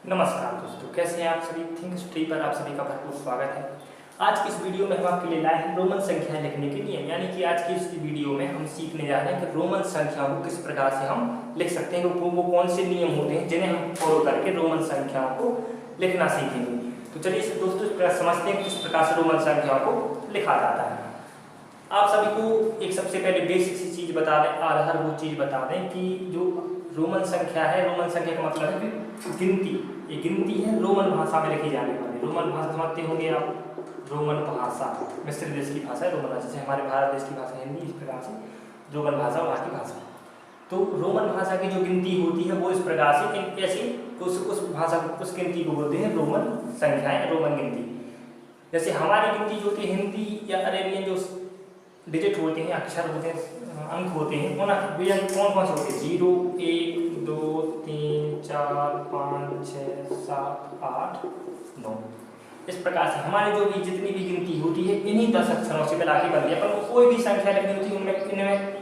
नमस्कार दोस्तों, कैसे हैं आप सभी। थिंक स्टडी पर आप सभी का भरपूर स्वागत है। आज की इस वीडियो में हम आपके लिए लाए हैं रोमन संख्या लिखने के नियम, यानी कि आज की इस वीडियो में हम सीखने जा रहे हैं कि रोमन संख्याओं को किस प्रकार से हम लिख सकते हैं, वो कौन से नियम होते हैं जिन्हें हम फॉलो करके रोमन संख्याओं को लिखना सीखेंगे। तो चलिए दोस्तों इस प्रकार समझते हैं किस प्रकार से रोमन संख्याओं को लिखा जाता है। आप सभी को एक सबसे पहले बेसिक सी चीज बता दें, आधार वो चीज बता दें कि जो रोमन संख्या है, रोमन संख्या का मतलब है कि गिनती, ये गिनती है रोमन भाषा में लिखी जाने वाली। रोमन भाषा समझते होंगे आप, रोमन भाषा मिस्र देश की भाषा है रोमन भाषा, जैसे हमारे भारत देश की भाषा हिंदी, इस प्रकार से रोमन भाषा वहाँ की भाषा। तो रोमन भाषा की जो गिनती होती है वो इस प्रकार से ऐसी उस भाषा उस गिनती को बोलते हैं रोमन संख्याएं, रोमन गिनती। जैसे हमारी गिनती जो होती है हिंदी या अरेबियन जो डिजिट होते हैं, अक्षर होते हैं, अंक होते हैं, उन अंक कौन कौन से होते हैं? 0 1 2 3 4 5 6 7 8 9। इस प्रकार से हमारी जो भी जितनी भी गिनती होती है इन्हीं 10 अक्षरों से मिला के बनती है। पर कोई भी संख्या लिखनी होती है उनमें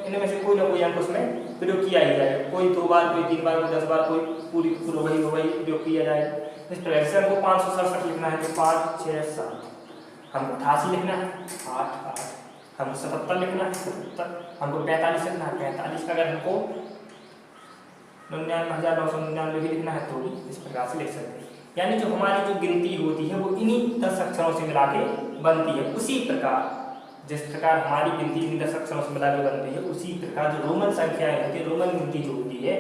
इनमें से कोई ना कोई अंक उसमें प्रयोग किया ही जाएगा। कोई 2 बार, कोई 3 बार, कोई 10 बार, कोई पूरी वही प्रयोग किया जाएगा। इस प्रकार से हमको 567 लिखना है तो 5 6 7, हमको 88 लिखना है 8 8, हमको 77 लिखना है 77, हमको 45 लिखना है 45, अगर हमको 99,999 भी लिखना है तो भी इस प्रकार से लिख सकते हैं। यानी जो हमारी जो गिनती होती है वो इन्हीं 10 अक्षरों से मिला के बनती है। उसी प्रकार जिस प्रकार हमारी गिनती इन्हीं 10 अक्षरों से मिला के बनती है, उसी प्रकार जो रोमन संख्याएं होती है, रोमन गिनती जो होती है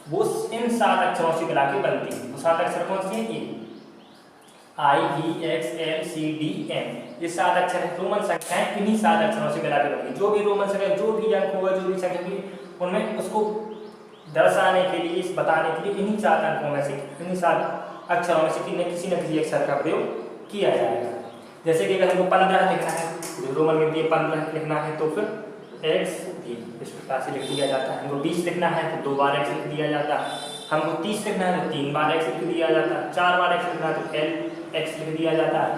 वो इन 7 अक्षरों से मिला के बनती है। वो 7 अक्षर कौन से हैं? I V X L C D M, ये 7 अक्षर है। रोमन संख्याएं इन्हीं 7 अक्षरों से मिला के बनती है। जो भी रोमन संख्या, जो भी अंक होगा, जो भी संख्या होगी, उनमें उसको दर्शाने के लिए, इस बताने के लिए इन्हीं 7 अंकों में से, इन्हीं 7 अक्षरों में से किसी न किसी अक्षर का प्रयोग किया जाएगा। जैसे कि अगर हमको 15 लिखना है, जो रोमन गिनती है 15 लिखना है तो फिर x भी इस प्रकार से लिख दिया जाता है। हमको 20 लिखना है तो 2 बार x लिख दिया जाता है। हमको 30 लिखना है तो 3 बार x लिख दिया जाता है। 4 बार x लिखना है तो l x लिख दिया जाता है।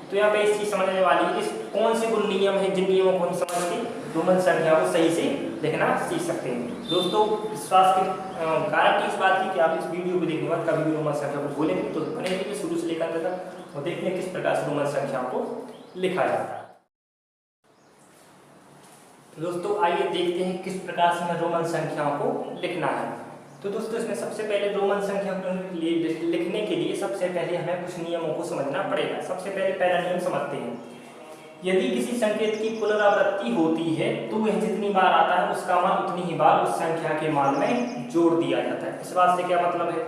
तो यहाँ पे इस चीज समझने वाली है कि कौन से वो नियम है जिन नियमों को हम समझ के रोमन संख्या को सही से लिखना सीख सकते हैं। दोस्तों विश्वास की गारंटी इस बात की कि आप इस वीडियो को देखने के बाद कभी भी रोमन संख्या को भूलेंगे तो बने रहिए शुरू से लेकर अंत तक और देखते हैं किस प्रकार से रोमन संख्या को लिखा जाता है। तो दोस्तों आइए देखते हैं किस प्रकार से हमें रोमन संख्याओं को लिखना है। तो दोस्तों इसमें सबसे पहले रोमन संख्या को लिखने के लिए सबसे पहले हमें कुछ नियमों को समझना पड़ेगा। सबसे पहले पहला नियम समझते हैं। यदि किसी संकेत की पुनरावृत्ति होती है तो वह जितनी बार आता है उसका मान उतनी ही बार उस संख्या के मान में जोड़ दिया जाता है। इस बात से क्या मतलब है?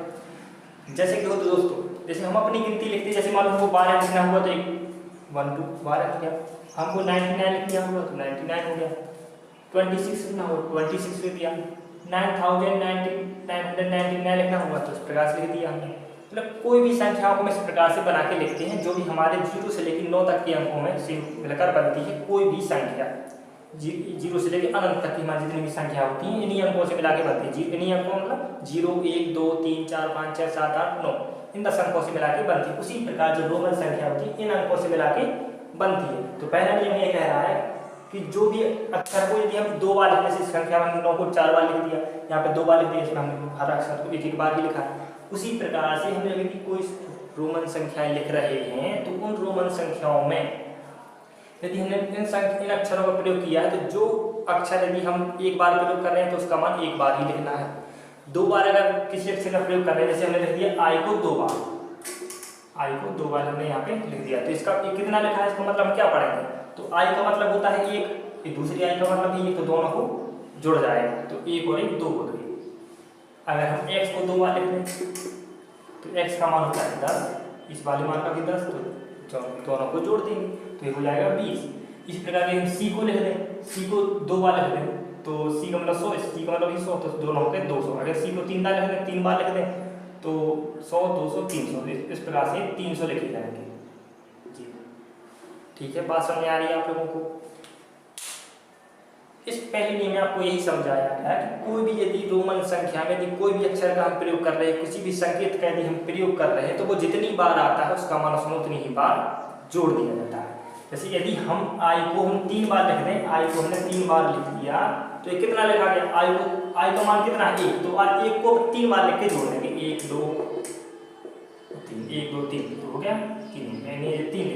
जैसे कि दोस्तों, जैसे हम अपनी गिनती लिखते हैं, जैसे मान लो हमको 12 लिखना हुआ तो 1 2 12 लिख दिया। हमको 99 लिखना हुआ तो 99 हो गया। 26 लिखना हुआ 26 लिख दिया। 9,999 लिखना हुआ तो इस प्रकार से लिख दिया हमने। मतलब कोई भी संख्याओं को हम इस प्रकार से बना के लिखते हैं जो भी हमारे 0 से लेकर 9 तक के अंकों में से मिलकर बनती है। कोई भी संख्या 0 से लेकर अनंत तक की हमारी जितनी भी संख्या होती है इन्हीं अंकों से मिला के बनती है। इन्हीं अंकों मतलब 0 1 2 3 4 5 6 7 8 9, इन 10 अंकों से मिला के बनती है। उसी प्रकार जो रोमन संख्या होती है इन अंकों से मिला के बनती है। तो पहला नियम ये कह रहा है कि जो भी अक्षर को यदि हम 2 बार लिखने से संख्या में 9 को 4 बार लिख दिया, यहाँ पे 2 बार लिख दिया, इसमें हमने हर अक्षर को एक बार ही लिखा है। उसी प्रकार से हम यदि कोई रोमन संख्याएं लिख रहे हैं तो उन रोमन संख्याओं में यदि हमने इन अक्षरों का प्रयोग किया है तो जो अक्षर यदि हम एक बार प्रयोग कर रहे हैं तो उसका मान एक बार ही लिखना है। 2 बार अगर किसी अक्षर का प्रयोग कर रहे हैं, जैसे हमने लिख दिया I को 2 बार, I को 2 बार हमने यहाँ पे लिख दिया तो इसका कितना लिखा है, इसका मतलब हम क्या पढ़ेंगे? तो I का मतलब होता है 1, दूसरी I का मतलब भी 1, तो दोनों को जुड़ जाएगा तो 1 और 1 2 हो गई। अगर हम x को 2 बार लिख लें तो x का मान होता है 10, इस वाले मान का भी 10, तो दोनों को जोड़ देंगे तो ये हो जाएगा 20। इस प्रकार के हम c को लिख लें, c को 2 बार लिख लें तो c का मतलब 100, c का मतलब 100, तो दोनों हो गए 200। अगर c को 3 बार लिख लें, 3 बार लिख लें तो 100 200 300, इस प्रकार से 300 लिखे जाएंगे। जी ठीक है, बात समझ आ रही है आप लोगों को? इस पहले नियम में आपको यही समझाया गया कि कोई भी यदि रोमन संख्या में यदि कोई भी अक्षर का हम प्रयोग कर रहे हैं, किसी भी संकेत का यदि हम प्रयोग कर रहे हैं तो वो जितनी बार आता है उसका मान उसमें उतनी ही बार जोड़ दिया जाता है। जैसे यदि हम I को हम 3 बार लिख दें, I को हमने 3 बार लिख दिया तो ये कितना लिखा गया? I का मान कितना है? 1, तो 1 को 3 बार लिख के जोड़ देंगे। 1 2 3, 1 2 3 तो हो गया 3, यानी 3।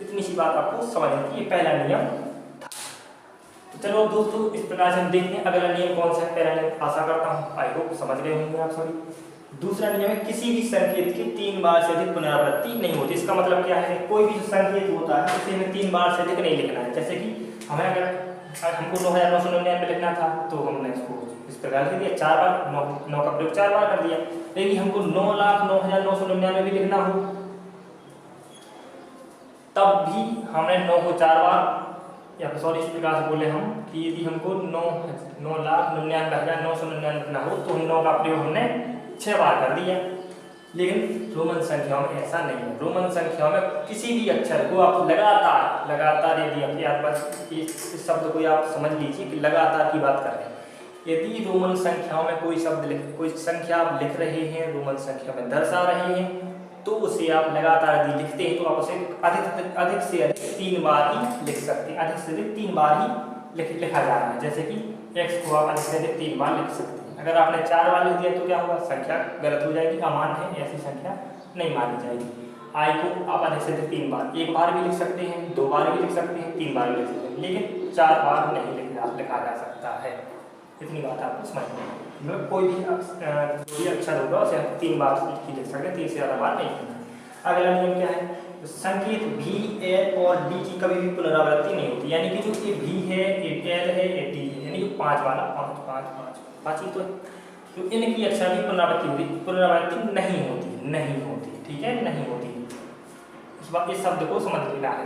इतनी सी बात आपको समझ आती है, ये पहला नियम था। तो चलो दोस्तों इस प्रकार से हम देखते हैं अगला नियम कौन सा है। पहला नियम आशा करता हूँ आई होप समझ गए होंगे आप सभी। दूसरा नियम है किसी भी संकेत की 3 बार से अधिक पुनरावृत्ति नहीं होती। इसका मतलब क्या है, कोई भी जो संकेत होता है उसे हमें 3 बार से अधिक नहीं लिखना है। जैसे कि हमें अगर हमको 9999 लिखना था तो हमने इसको इस प्रकार लिख दिया, 4 बार 9 का प्रयोग 4 बार कर दिया। लेकिन हमको 9,09,999 भी लिखना हो तब भी हमने 9 को 4 बार, या सॉरी इस प्रकार से बोले हम कि यदि हमको 9,99,999 लिखना हो तो हम 9 का प्रयोग हमने 6 बार कर दिया। लेकिन रोमन संख्याओं में ऐसा नहीं है। रोमन संख्याओं में किसी भी अक्षर को आप लगातार यदि आप याद बस इस शब्द को आप समझ लीजिए कि लगातार की बात कर रहे हैं। यदि रोमन संख्याओं में कोई संख्या आप लिख रहे हैं, रोमन संख्या में दर्शा रहे हैं, तो उसे आप लगातार यदि लिखते हैं तो आप उसे अधिक से अधिक 3 बार ही लिख सकते हैं। अधिक से अधिक 3 बार ही लिखा जा रहा है। जैसे कि x को आप अधिक से अधिक 3 बार लिख सकते हैं। अगर आपने 4 बार लिख दिया तो क्या होगा, संख्या गलत हो जाएगी, अमान्य है, ऐसी संख्या नहीं मानी जाएगी। i को आप अधिक से अधिक 3 बार, 1 बार भी लिख सकते हैं, 2 बार भी लिख सकते हैं, 3 बार भी लिख सकते हैं, लेकिन 4 बार नहीं लिखा जा सकता है। इतनी बात आपको समझनी है। मतलब कोई भी अक्षर होगा उसे हम 3 बार ही लिख सकते हैं, 3 से ज़्यादा बार नहीं लिखना। अगला नियम क्या है, संकेत भी, एल और डी की कभी भी पुनरावृत्ति नहीं होती। यानी कि जो ये भी है, ये एल है, ये डी है, यानी कि 5 वाला 5 ही तो है, तो इनकी अक्षर की पुनरावृत्ति नहीं होती। ठीक है, नहीं होती। इस शब्द को समझ लेना है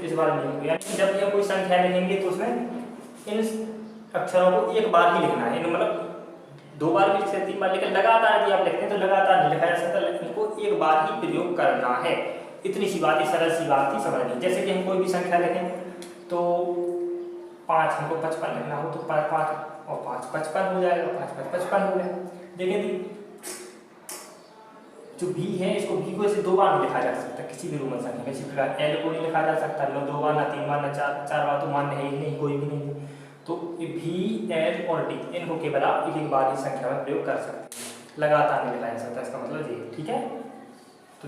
इस बार नियम को। यानी जब भी हम कोई संख्या लिखेंगे तो उसमें इन अक्षरों को 1 बार ही लिखना है। मतलब 2 बार भी लिख सकते, 3 बार, लेकिन लगातार यदि आप लिखते हैं तो लगातार नहीं लिखा जा सकता, लेकिन इनको 1 बार ही प्रयोग करना है। इतनी सी बात, सरल सी बात थी समझनी। जैसे कि हम कोई भी संख्या लिखें तो 5 हमको 55 लिखना हो तो 5 और 5 55 हो जाएगा, 5 5 55 हो गया। देखिए जो भी है, इसको भी को ऐसे 2 बार नहीं लिखा जा सकता किसी भी रोमन संख्या में। इसी प्रकार एल को नहीं लिखा जा सकता, ना 2 बार, ना 3 बार, ना 4 बार, तो मान्य है ही नहीं, कोई भी नहीं। तो भी, एल और डी इनको केवल आप एक बार ही संख्या में प्रयोग कर सकते हैं, लगातार नहीं लिखा जा सकता। इसका मतलब ये, ठीक है। तो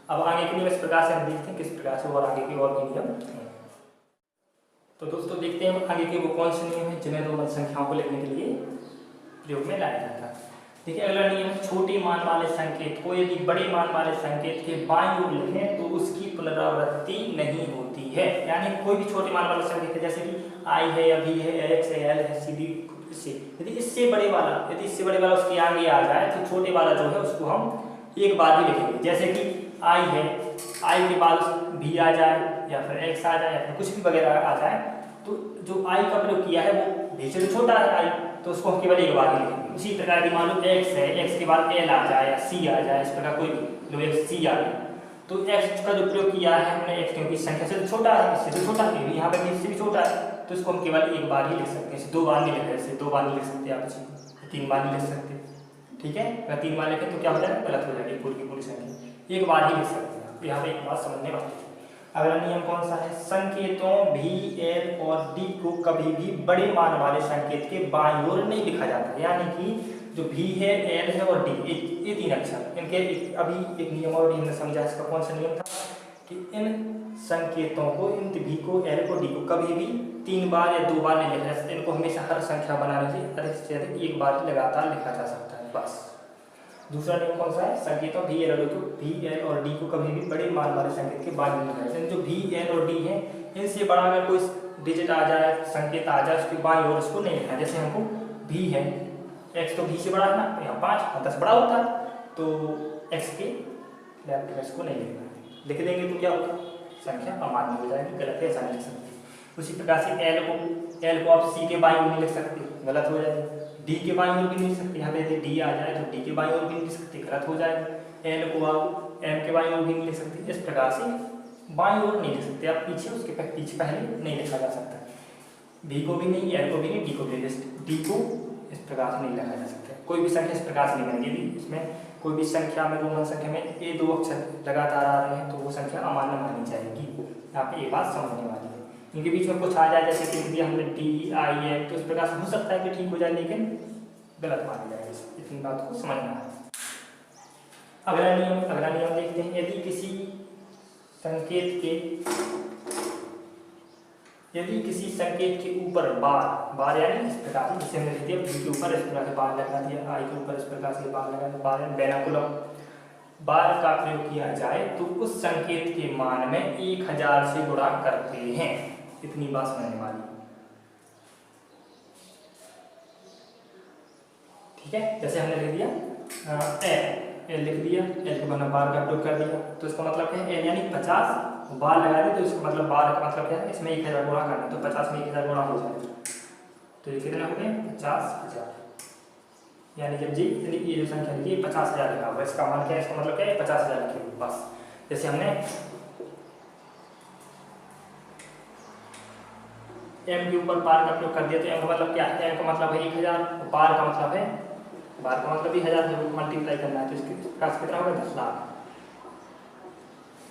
अब आगे के नियम इस प्रकार से हम देखते हैं किस प्रकार से और आगे के और भी नियम हैं। तो दोस्तों देखते हैं आगे के वो कौन से नियम हैं जिन्हें रोमन संख्याओं को लिखने के लिए प्रयोग में लाया जाता है। देखिए अगला नियम है, छोटे मान वाले संकेत को यदि बड़े मान वाले संकेत के बाईं ओर लिखें तो उसकी पुनरावृत्ति नहीं होती है। यानी कोई भी छोटे मान वाला संकेत है, जैसे कि आई है, या भी है, एक्स है, एल है, सी डी, यदि इससे बड़े वाला उसके आगे आ जाए तो छोटे वाला जो है उसको हम 1 बार ही लिखेंगे। जैसे कि आई है, आई के बाद भी आ जाए या फिर एक्स आ जाए या फिर कुछ भी वगैरह आ जाए, तो जो आई का प्रयोग किया है वो भी से छोटा है आई, तो उसको हम केवल 1 बार ही लिखेंगे। उसी प्रकार की मान लो एक्स है, एक्स के बाद एल आ जाए या सी आ जाए, इस प्रकार कोई भी एक्स सी आ जाए, तो एक्स का जो प्रयोग किया है हमने, एक्स क्योंकि संख्या से तो छोटा है, इससे तो छोटा है, यहाँ पर इससे भी छोटा है, तो इसको हम केवल 1 बार ही लिख सकते हैं। इसे 2 बार नहीं लिख सकते, इसे 2 बार नहीं लिख सकते आप, इसे 3 बार नहीं लिख सकते। ठीक है, अगर 3 बार लिखें तो क्या हो जाएगा, गलत हो जाएगी पूरी की पूरी संख्या। 1 बार ही लिख सकते हैं। यहाँ पे एक बात समझने वाली है। अगला नियम कौन सा है, संकेतों भी, एल और डी को कभी भी बड़े मान वाले संकेत के बाईं ओर नहीं लिखा जाता। यानी कि जो भी है, एल है और डी, ये 3 अक्षर, इनके अभी एक नियम और हमने समझा। इसका कौन सा नियम था कि इन संकेतों को, इन भी को, एल को, डी को कभी भी 3 बार या 2 बार नहीं लिखा जा सकता। इनको हमेशा हर संख्या बनाने से अधिक से अधिक 1 बार लगातार लिखा जा सकता है, बस। दूसरा नियम कौन सा है, संकेतों भी, एल और डी को कभी भी बड़े मान वाले संकेत के बाद में लिखा जाए। जो भी, एल और डी है, इनसे बड़ा अगर कोई डिजिट आ जाए, संकेत आ जाए, उसके बाईं ओर उसको नहीं लिखना। जैसे हमको भी है, एक्स तो भी से बड़ा है ना, यहाँ 5 10 बड़ा होता है, तो एक्स के लेफ्ट में इसको नहीं लिखना। लिख देंगे तो क्या होगा, संख्या अमान्य हो जाएगी, गलत है, ऐसा नहीं लिख सकते। उसी प्रकार से एल को आप सी के बाईं ओर नहीं लिख सकते, गलत हो जाएगी। डी के बाईं ओर भी नहीं लिख सकते, यहाँ पे यदि डी आ जाए तो डी के बाईं ओर भी नहीं लिख सकते, गलत हो जाएगा। एल को आप एम के बाईं ओर भी नहीं लिख सकते। इस प्रकार से बाईं ओर नहीं लिख सकते आप, पीछे उसके पीछे पहले नहीं लिखा जा सकता। बी को भी नहीं, एल को भी नहीं, डी को भी नहीं, डी को इस प्रकार से नहीं लिखा जा सकता। कोई भी संख्या इस प्रकार से नहीं बनेगी। इसमें कोई भी संख्या में, रोमन संख्या में ये 2 अक्षर लगातार आ रहे हैं तो वो संख्या अमान्य मानी जाएगी। यहाँ पे ये बात समझने वाली है। इनके बीच में कुछ आ जाए, जैसे कि दिया हमने डी आई है, तो इस प्रकार से हो सकता है कि ठीक हो जाए, लेकिन गलत मानी जाएगी। इतनी बात को समझना है। अगला नियम देखते हैं। यदि किसी संकेत के ऊपर बार यानी इस प्रकार से, जैसे हमने लिख दिया बी के ऊपर इस प्रकार से बार लगा दिया, आई के ऊपर इस प्रकार से बार लगा दिया, बार बेनाकुलम बार का प्रयोग किया जाए तो उस संकेत के मान में 1000 से गुणा करते हैं। इतनी बात समझने वाली, ठीक है। जैसे हमने लिख दिया एल लिख दिया, एल के बना बार का प्रयोग कर दिया, तो इसका मतलब क्या है, एल यानी 50 बार लगा दे, तो इसका मतलब बार का मतलब क्या है, इसमें 1000 गुणा करना, तो 50 में 1000 गुणा हो जाएगा, तो ये कितना हो गया 50,000। यानी जब जी ये जो संख्या लिखी 50,000 लिखा हुआ, इसका मान क्या है, इसका मतलब क्या है 50,000 लिखे हुए बस। जैसे हमने एम के ऊपर बार का प्रयोग कर दिया, तो एम का मतलब क्या है, एम का मतलब है 1000, बार का मतलब भी 1000 से मल्टीप्लाई करना है, तो इसके पास कितना होगा 10 लाख,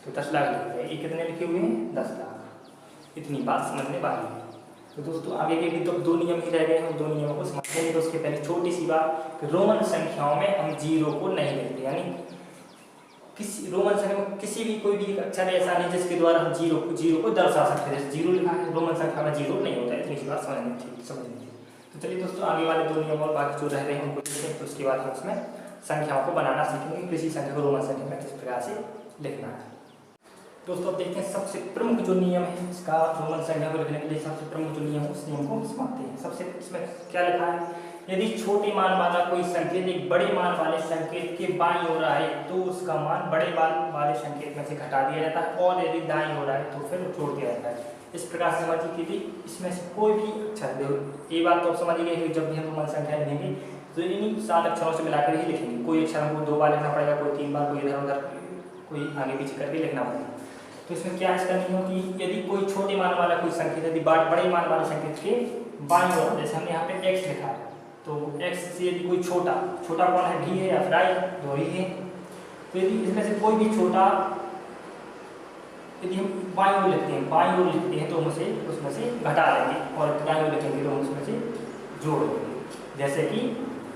तो 10 लाख लिखे हुए, ये कितने लिखे हुए हैं 10 लाख। इतनी बात समझने वाली है। तो दोस्तों आगे के भी तो 2 नियम ही रह गए हैं, 2 नियमों को समझेंगे। तो उसके पहले छोटी सी बात कि रोमन संख्याओं में हम जीरो को नहीं लिखते, यानी किसी रोमन संख्या में किसी भी कोई भी अक्षर ऐसा नहीं जिसके द्वारा हम जीरो को दर्शा सकते हैं। जैसे जीरो लिखा है, रोमन संख्या में जीरो नहीं होता है। इतनी सी बात समझनी। तो चलिए दोस्तों आगे वाले 2 नियम और बाकी जो रह रहे हैं उनको देखें, तो उसके बाद हम उसमें संख्याओं को बनाना सीखेंगे, किसी संख्या को रोमन संख्या में किस प्रकार से लिखना है। दोस्तों अब देखते हैं सबसे प्रमुख जो नियम है इसका रोमन संख्या को लिखने के लिए, सबसे प्रमुख जो नियम है उस नियम को समझते हैं। सबसे इसमें क्या लिखा है, यदि छोटे मान वाला कोई संकेत एक बड़े मान वाले संकेत के बाईं ओर आए तो उसका मान बड़े मान वाले संकेत में से घटा दिया जाता है, और यदि दाईं ओर आए तो फिर जोड़ दिया जाता है। इस प्रकार से समझिए कि इसमें से कोई भी अक्षर, देखो ये बात तो समझिए कि जब भी हम रोमन संख्या लिखेंगे तो इन्हीं 7 अक्षरों से मिलाकर ही लिखेंगे। कोई अक्षर हमको 2 बार लिखना पड़ेगा, कोई 3 बार, कोई इधर उधर, कोई आगे पीछे करके लिखना पड़ेगा। तो इसमें क्या इसका नियम कि यदि कोई छोटे मान वाला कोई संकेत यदि बड़े मान वाले संकेत के बाईं ओर, जैसे हमने यहाँ पे x लिखा है, तो x से यदि कोई छोटा कौन है, भी है या फिर आई, दो ही है, तो यदि इसमें से कोई भी छोटा यदि हम बाईं ओर लिखते हैं तो हम उसे उसमें से घटा देंगे, और दाईं ओर लिखेंगे तो हम उसमें से जोड़ देंगे। जैसे कि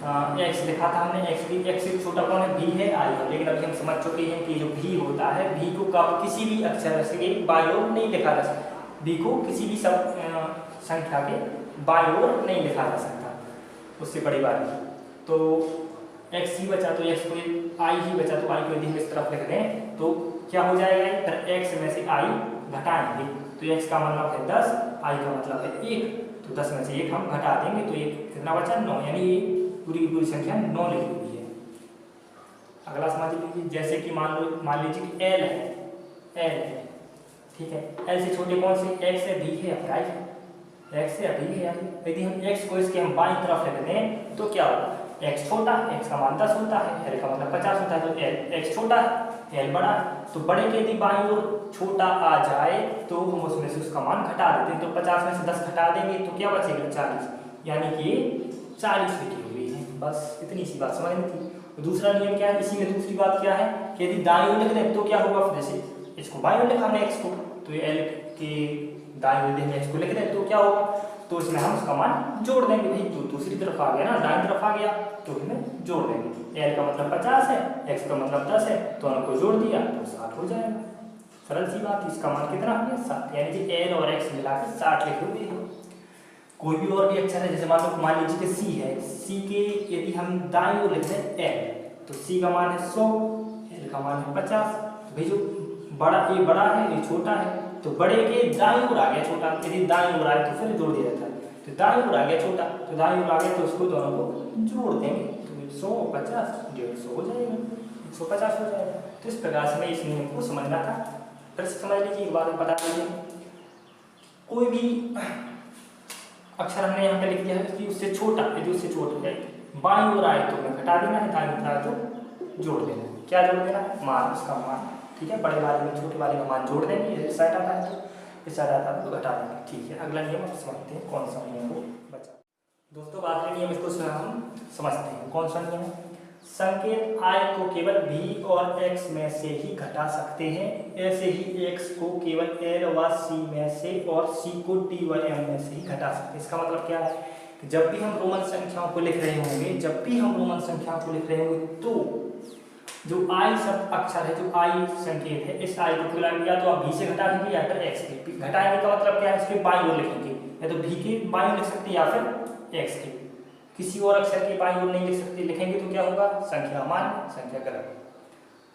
x लिखा था हमने, x से छोटा कौन है, भी है, आई है, लेकिन अभी हम समझ चुके हैं कि जो भी होता है, भी को किसी भी अक्षर से बाईं ओर नहीं लिखा जा सकता, भी को किसी भी संख्या के बाईं ओर नहीं लिखा जा सकता, उससे बड़ी बात है। तो x ही बचा तो x को, i ही बचा तो i को यदि हम इस तरफ लिख दें तो क्या हो जाएगा, फिर x में से i घटाएंगे, तो x का मतलब है 10, i का मतलब है 1, तो 10 में से 1 हम घटा देंगे तो ये कितना बचा 9, यानी पूरी की पूरी संख्या 9 लिखी हुई है। अगला समझ लीजिए, जैसे कि मान लीजिए कि L है, ठीक है, L से छोटे कौन से, x है, भी है या फिर i है, x है, भी है, यदि हम x को इसके हम बाईं तरफ लिख दें तो क्या होगा, x छोटा, x का मान 10 होता है, L का मतलब 50 होता है, तो x छोटा है, L बड़ा है, तो बड़े के यदि बाईं ओर छोटा आ जाए तो हम उसमें से उसका मान घटा देते हैं, तो 50 में से 10 घटा देंगे तो क्या बचेगा 40, यानी कि 40 लिखी हुई है। बस इतनी सी बात समझ में थी। तो दूसरा नियम क्या है, इसी में दूसरी बात क्या है कि यदि दाईं ओर लिख दें तो क्या होगा, जैसे इसको बाईं ओर लिखा हमने x को, तो ये L के दाईं ओर हम x को लिख दें तो क्या होगा, तो इसमें हम उसका मान जोड़ देंगे, भाई तो दूसरी तरफ आ गया ना, दाईं तरफ आ गया तो इसमें जोड़ देंगे। L का मतलब 50 है, x का मतलब 10 है, तो हमको जोड़ दिया तो 60 हो जाएगा। सरल सी बात, इसका मान कितना हो गया 7, यानी कि L और x मिलाकर 60 लिखे हुए हैं। कोई भी और भी अक्षर है, जैसे मान लीजिए कि C है, C के यदि हम दाईं ओर लिखते हैं L, तो C का मान है 100, L का मान है 50, तो भाई जो ये बड़ा है, ये छोटा है, तो बड़े के दाईं ओर आ गया छोटा, यदि दाईं ओर आए तो फिर जोड़ दिया जाता है, तो दाईं ओर आ गया छोटा, तो दाईं ओर आ गया तो उसको दोनों को जोड़ देंगे, तो 150 150 हो जाएगा, 150 हो जाएगा। तो इस प्रकार से मैं इस नियम को समझना था, फिर समझ लीजिए, एक बार बता दीजिए, कोई भी अक्षर हमने यहाँ पे लिख दिया है कि उससे छोटा, यदि उससे छोटा है बाईं ओर आए तो हमें घटा देना है, दाईं ओर आए तो जोड़ देना है। क्या जोड़ देना है, मान, उसका मान, ठीक है, बड़े वाले में छोटे वाले का मान जोड़ देंगे, इस साइड आता है तो इस साइड आता है तो घटा देंगे, ठीक है। अगला नियम आप समझते हैं, कौन सा नियम को बचा दोस्तों, आखिरी नियम इसको हम समझते हैं, कौन सा नियम है, संकेत i को केवल b और x में से ही घटा सकते हैं, ऐसे ही x को केवल l व c में से और c को d व m में से ही घटा सकते हैं। इसका मतलब क्या है कि जब भी हम रोमन संख्याओं को लिख रहे होंगे तो जो आई शब्द अक्षर है, जो आई संकेत है, इस आई को या तो आप भी से घटा देंगे या फिर एक्स के। घटाएंगे का मतलब क्या है, इसके बाईं ओर लिखेंगे, या तो भी के बाईं ओर लिख सकते हैं या फिर एक्स के, किसी और अक्षर के बाईं ओर नहीं लिख सकते। लिखेंगे तो क्या होगा, संख्या मान संख्या गलत।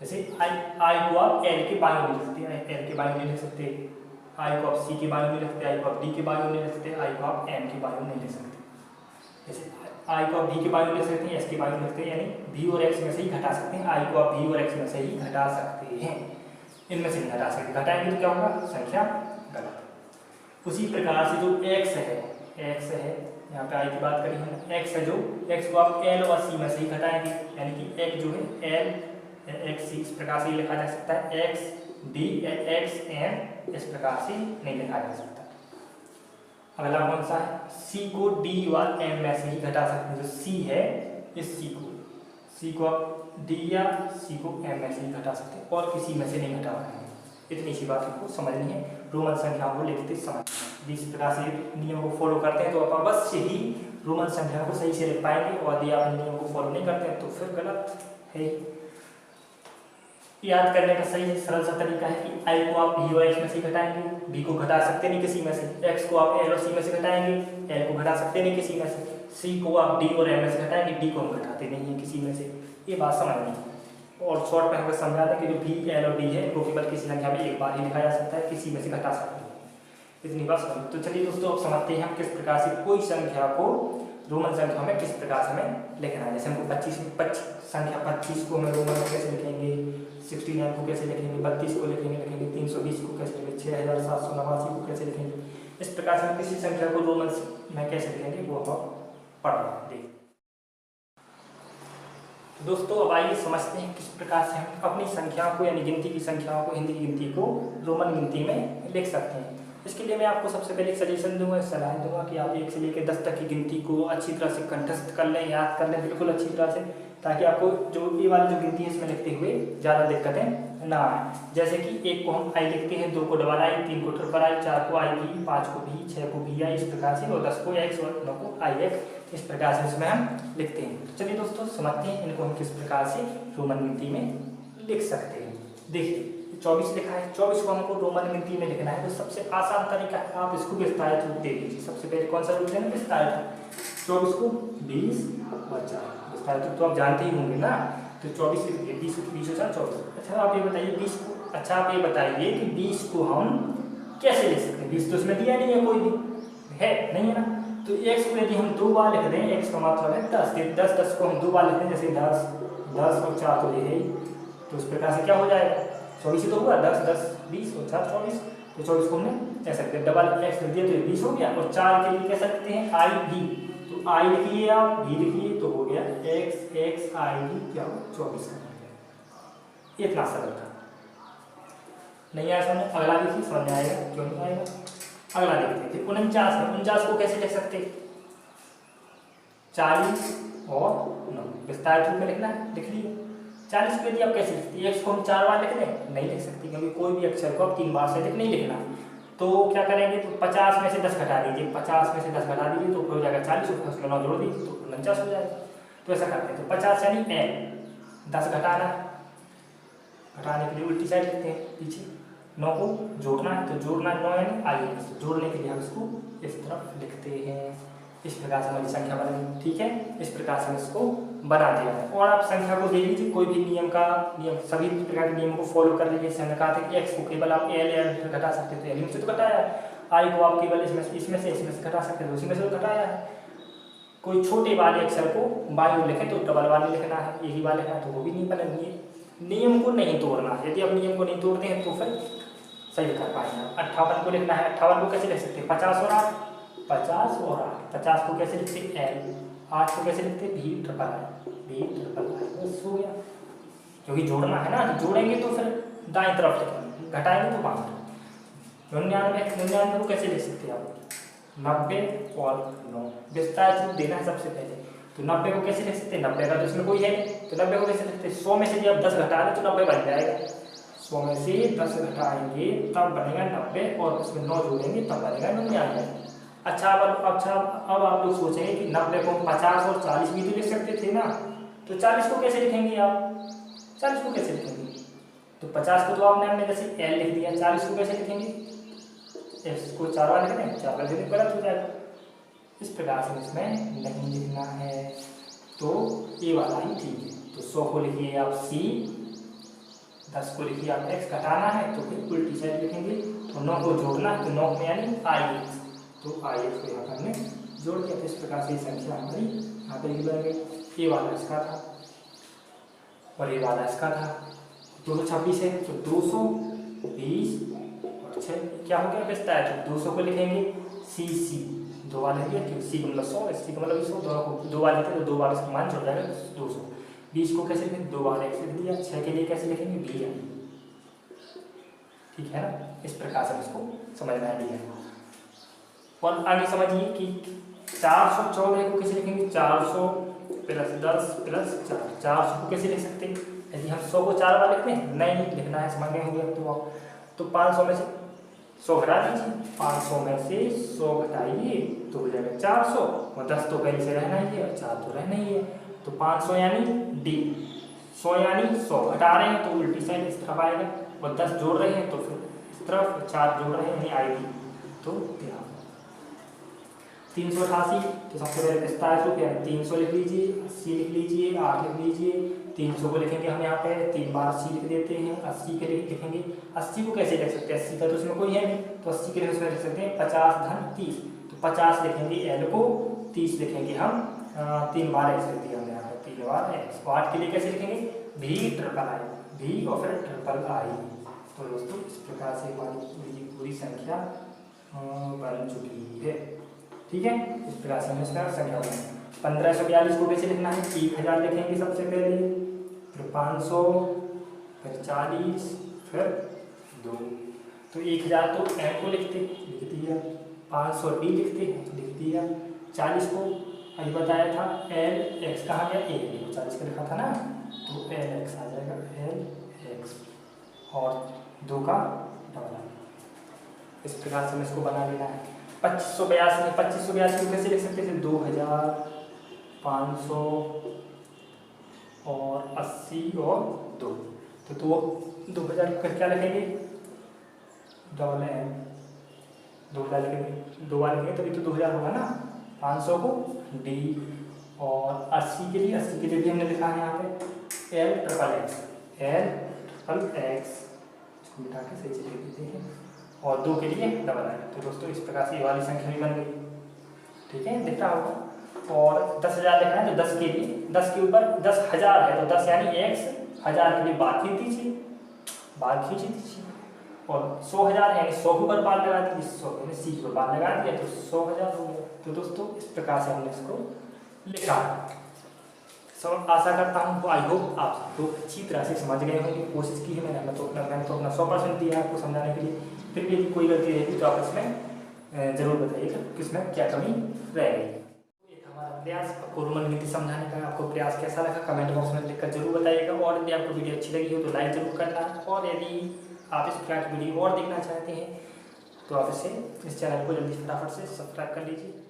जैसे आई को आप एल के बाईं ओर लिख सकते हैं, एल के बाईं ओर नहीं लिख सकते, आई को आप सी के बाईं ओर नहीं लिख सकते, आई को आप डी के बाईं ओर नहीं लिख सकते, आई को आप एम के बाईं ओर नहीं लिख सकते। जैसे आई को आप भी के बाईं ओर लिख सकते हैं, एस के बाईं ओर लिख सकते हैं, यानी भी और एक्स में से ही घटा सकते हैं। आई को आप भी और एक्स में से ही घटा सकते हैं, इनमें से नहीं घटा सकते। घटाएंगे तो क्या होगा, संख्या गलत। उसी प्रकार से जो एक्स है, यहाँ पे आई की बात करी हमने, एक्स है जो, एक्स को आप एल और सी में से ही घटाएंगे, यानी कि एक्स जो है एल एक्स सी, इस प्रकार से लिखा जा सकता है, एक्स डी एक्स एम, इस प्रकार से नहीं लिखा जा सकता। अगला कौन सा है, सी को डी और एम में से ही घटा सकते हैं। जो सी है, इस सी को आप डी या सी को एम में से ही घटा सकते हैं, और किसी में से नहीं घटा पाएंगे। इतनी सी बात आपको समझनी है, रोमन संख्याओं को लिखते समय जिस प्रकार से नियम को फॉलो करते हैं तो आप अवश्य ही रोमन संख्या को सही से लिख पाएंगे, और यदि आप नियम को फॉलो नहीं करते हैं तो फिर गलत है। याद करने का सही सरल सा तरीका है कि आई को आप भी और एक्स में से घटाएंगे, बी को घटा सकते नहीं किसी में से, एक्स को आप एल और सी में से घटाएंगे, एल को घटा सकते नहीं किसी में से, सी को आप डी और एम में से घटाएंगे, डी को हम घटाते नहीं है किसी में से। ये बात समझनी है, और शॉर्ट में हमें समझा दें कि जो भी एल और डी है वो केवल किसी संख्या में एक बार ही लिखा जा सकता है, किसी में से घटा सकते हैं। इतनी बात समझ। तो चलिए दोस्तों, अब समझते हैं हम किस प्रकार से कोई संख्या को रोमन संख्या में किस प्रकार से हमें लिखना है। जैसे हमको 25 संख्या 25 को हमें रोमन में कैसे लिखेंगे, 69 को कैसे लिखेंगे, 32 को लिखेंगे 320 को कैसे लिखेंगे, 6789 को कैसे लिखेंगे, इस प्रकार से हम किसी संख्या को रोमन में कैसे लिखेंगे वो हम पढ़ रहे हैं। तो दोस्तों, अब आइए समझते हैं किस प्रकार से हम अपनी संख्याओं को, यानी गिनती की संख्याओं को, हिंदी की गिनती को रोमन गिनती में लिख सकते हैं। इसके लिए मैं आपको सबसे पहले एक सजेशन दूंगा, सलाह दूंगा कि आप 1 से लेकर 10 तक की गिनती को अच्छी तरह से कंठस्थ कर लें, याद कर लें बिल्कुल अच्छी तरह से, ताकि आपको जो ये वाली जो गिनती है इसमें लिखते हुए ज़्यादा दिक्कतें ना आए। जैसे कि 1 को हम आई लिखते हैं, 2 को डबल आई, 3 को ट्रिपल आई, 4 को आई भी, 5 को भी, 6 को भी आई, इस प्रकार से, और 10 को एक्स और 9 को आई एक्स, इस प्रकार से इसमें हम लिखते हैं। तो चलिए दोस्तों, समझते हैं इनको हम किस प्रकार से रोमन गिनती में लिख सकते हैं। देखिए 24 लिखा है, 24 को हमको रोमन गिनती में लिखना है, तो सबसे आसान तरीका है, आप इसको विस्तारित रूप दे दीजिए। सबसे पहले कौन सा रूप देना, विस्तारित। 24 को 20 और 4, विस्तारित रूप तो आप जानते ही होंगे ना। तो 24 लिख दिए, 20 और 4 24। अच्छा आप ये बताइए 20 को, अच्छा आप ये बताइए कि 20 को हम कैसे लिख सकते हैं। 20 तो इसमें दिया नहीं है, कोई भी है नहीं है ना। तो x को यदि हम 2 बार लिख दें, x का मतलब है 10, 10 को हम 2 बार लिख दें, जैसे 10 और 4 तो ये है, तो उस प्रकार से क्या हो जाएगा, 24 तो होगा, 10 10 20 और 4 24। तो 24 को हमने कह सकते हैं, डबल एक्स लिख दिया तो ये 20 हो गया। और 4 के लिए कह सकते हैं आई भी, तो आई लिखिए आप, भी लिखिए, तो हो गया x आई भी क्या हो 24 का हो गया। इतना सरल था, नहीं आया समझ। अगला देखिए, समझ में आएगा, क्यों नहीं आएगा। अगला देखते हैं 49 है, 49 को कैसे लिख सकते हैं, 40 और 9 विस्तारित रूप में लिखना है, लिख लिए। 40 को यदि आप कैसे लिखते हैं, x को हम 4 बार लिख दें, नहीं लिख सकते, क्योंकि कोई भी अक्षर को आप 3 बार से अधिक नहीं लिखना। तो क्या करेंगे, तो 50 में से 10 घटा दीजिए, 50 में से 10 घटा दीजिए तो हो जाएगा 40, उसमें 9 जोड़ दीजिए तो 49 हो जाएगा। तो ऐसा करते हैं, तो 50 यानी n 10 घटाना, घटाने के लिए उल्टी साइड लिखते हैं पीछे, 9 को जोड़ना है, तो जोड़ना 9 यानी आई, जोड़ने के लिए हम इसको इस तरफ लिखते हैं। इस प्रकार से हमारी संख्या बनेगी, ठीक है। इस प्रकार से हम इसको बना दिया है। और आप संख्या को देख लीजिए, कोई भी नियम सभी प्रकार के नियम को फॉलो कर लीजिए। जैसे हमने कहा था कि x को केवल आप एल घटा सकते थे, एल से तो घटाया है, आई को आप केवल इसमें से घटा सकते थे, उसी में से तो घटाया है। कोई छोटे वाले अक्षर को बाई ओर लिखें तो डबल वाले लिखना है, यही वाले लिखना है, तो वो भी नहीं बनेंगे। नियम को नहीं तोड़ना, यदि आप नियम को नहीं तोड़ते हैं तो फिर सही कर पाएंगे। 58 को लिखना है, 58 को कैसे लिख सकते हैं, 50 और 8, 50 और 8, 50 को कैसे लिखते हैं एल, 8 को कैसे लिखते हैं भी ट्रिपल आई, बस हो गया। क्योंकि जोड़ना है ना, तो जोड़ेंगे तो फिर दाएं तरफ लिखेंगे, घटाएंगे तो बाएं तरफ। 99 को कैसे लिख सकते हैं आप, 90 और 9 विस्तार से देना है सबसे पहले। तो 90 को कैसे लिख सकते हैं, 90 का तो इसमें कोई है नहीं, तो 90 को कैसे लिखते हैं, 100 में से जब 10 घटा दें तो 90 बन जाएगा। 100 में से 10 घटाएंगे तब बनेगा 90, और उसमें 9 जोड़ेंगे तब बनेगा 99। अच्छा अब आप लोग सोचेंगे कि 90 को 50 और 40 भी तो लिख सकते थे ना, तो 40 को कैसे लिखेंगे आप, 40 को कैसे लिखेंगे? तो 50 को तो आपने हमने जैसे एल लिख दिया, 40 को कैसे लिखेंगे? इसको 4 बार लिख दें, 4 बार लिखने गलत हो जाएगा। इस प्रकार से इसमें नहीं लिखना है, तो ये वाला ही ठीक है। तो 100 को लिखिए आप सी, 10 को लिखिए आप एक्स, घटाना है तो फिर उल्टी साइड लिखेंगे। तो 9 को जोड़ना है तो 9 में यानी आई एक्स, तो आई एक्स को यहाँ पर हमने जोड़ दिया। तो इस प्रकार से संख्या हमारी यहाँ पर बन गई। ये वाला इसका था और ये वाला इसका था। 226 है तो 220 और 6 क्या हो गया बचता है, तो 200 को लिखेंगे सी सी, 2 बार लिख दिया क्योंकि सी का मतलब 100, सी का मतलब 100, दोनों को 2 बार लिखते तो 2 बार इसका मान जुड़ जाएगा 200। 20 को कैसे लिखेंगे, 2 बार एक्स लिख दिया। 6 के लिए कैसे लिखेंगे, बी आई, ठीक है ना। इस प्रकार से इसको समझना है। और आगे समझिए कि 414 को कैसे लिखेंगे, 400 + 10 + 4, 400 को कैसे लिख सकते हैं? यदि हम 100 को 4 बार लिखते हैं, नहीं लिखना है, समझ गए होंगे तो आप। तो 500 में से 100 घटा दीजिए, 500 में से 100 घटाइए तो हो जाएगा 400, और 10 तो पहले से रहना ही है और 4 तो रहना ही है। तो 500 यानी डी, 100 यानी 100, घटा रहे हैं तो उल्टी साइड इस तरफ आएगा, और 10 जोड़ रहे हैं तो फिर इस तरफ, 4 जोड़ रहे हैं यानी आएगी। तो 388 तो सबसे पहले 45 रुपये, 300 लिख लीजिए, 80 लिख लीजिए, 8 लिख लीजिए। 300 को लिखेंगे हम यहाँ पे 3 बार 80 लिख देते हैं। 80 के लिए लिखेंगे, 80 को कैसे लिख सकते हैं, 80 का तो इसमें कोई है नहीं, तो 80 के लिए इसमें लिख सकते हैं 50 × 30। तो 50 लिखेंगे एल को, 30 लिखेंगे हम, 3 बार एक्स लिख दिया हमने यहाँ पे, 3 बार एक्स। 8 के लिए कैसे लिखेंगे, भी ट्रिपल आई, भी और फिर ट्रिपल आई। तो दोस्तों इस प्रकार से हमारी पूरी संख्या बन चुकी है, ठीक है। इस प्रकार से हम इसका संख्या बनाएंगे। 1542 को कैसे लिखना है, 1000 लिखेंगे सबसे पहले, फिर 500, फिर 40, फिर 2। तो 1000 तो एम को लिख दिया, 500 डी लिख दिया, 40 को अभी बताया था एल एक्स कहाँ गया, ए 40 का लिखा था ना, तो एल एक्स आ जाएगा, एल एक्स, और 2 का डबल। इस प्रकार से हमें इसको बना लेना है। 2582 को कैसे लिख सकते थे, 2500 और 80 और 2, तो 2000 को क्या लिखेंगे, डबल एम, 2000 लिखेंगे, 2 बार लिखेंगे तभी तो 2000 होगा ना। 500 को डी, और 80 के लिए भी हमने लिखा है यहाँ पे एल ट्रिपल एक्स, इसको मिटा के सही से लिख देते हैं, और 2 के लिए डबल आई। तो दोस्तों इस प्रकार से ये वाली संख्या भी बन गई, ठीक है, दिख रहा होगा। और 10,000 लिखना है तो 10 के लिए, 10 के ऊपर 10,000 है तो 10 यानी एक्स, 1000 के लिए बार खींच दीजिए, और 100,000 है 100 के ऊपर बार लगा दीजिए, 100 यानी सी के ऊपर बार लगा दिया तो 100,000 हो गया। तो दोस्तों इस प्रकार से हमने इसको लिखा। सब आशा करता हूँ, आई होप आप सबको अच्छी तरह से समझ गए होंगे। कोशिश की है मैंने तो अपना 100% दिया है आपको समझाने के लिए। फिर भी यदि कोई गलती रहेगी तो आप इसमें ज़रूर बताइएगा कि इसमें क्या कमी रह गई। एक हमारा प्रयास आपको रोमन गिनती समझाने का, आपको प्रयास कैसा लगा कमेंट बॉक्स में लिखकर जरूर बताइएगा। और यदि आपको वीडियो अच्छी लगी हो तो लाइक जरूर करना, और यदि आप इस प्रकार की वीडियो और देखना चाहते हैं तो आप इस चैनल को जल्दी फटाफट से सब्सक्राइब कर लीजिए।